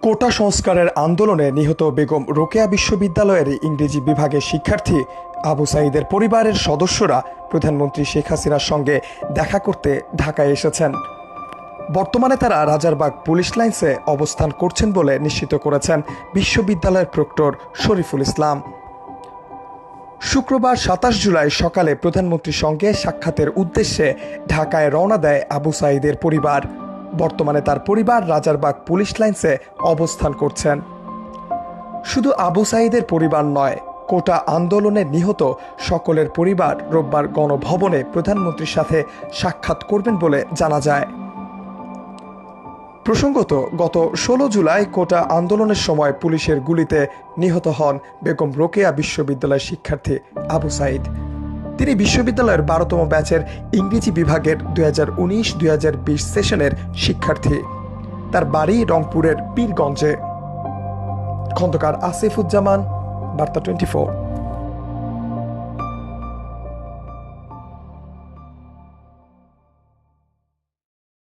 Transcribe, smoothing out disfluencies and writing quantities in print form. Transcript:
কোটা সংস্কারের আন্দোলনে নিহত বেগম রোকেয়া বিশ্ববিদ্যালয়ের ইংরেজি বিভাগের শিক্ষার্থী আবু সাঈদের পরিবারের সদস্যরা প্রধানমন্ত্রী শেখ হাসিনার সঙ্গে দেখা করতে ঢাকায় এসেছেন। বর্তমানে তারা রাজারবাগ পুলিশ লাইন্সে অবস্থান করছেন বলে নিশ্চিত করেছেন বিশ্ববিদ্যালয়ের প্রক্টর শরীফুল ইসলাম। শুক্রবার ২৭ জুলাই সকালে প্রধানমন্ত্রীর সঙ্গে সাক্ষাতের উদ্দেশ্যে ঢাকায় রওনা দেয় আবু সাঈদের পরিবার। বর্তমানে তার পরিবার রাজারবাগ পুলিশ লাইন্সে অবস্থান করছেন। শুধু আবু সাঈদের পরিবার নয়, কোটা আন্দোলনে নিহত সকলের পরিবার রোববার গণভবনে প্রধানমন্ত্রীর সাথে সাক্ষাৎ করবেন বলে জানা যায়। প্রসঙ্গত, গত ১৬ জুলাই কোটা আন্দোলনের সময় পুলিশের গুলিতে নিহত হন বেগম রোকেয়া বিশ্ববিদ্যালয়ের শিক্ষার্থী আবু সাঈদ। তিনি বিশ্ববিদ্যালয়ের ১২তম ব্যাচের ইংরেজি বিভাগের ২০১৯-২০২০ সেশনের শিক্ষার্থী। তার বাড়ি রংপুরের পীরগঞ্জে। খন্দকার আসিফুজ্জামান, বার্তা 24।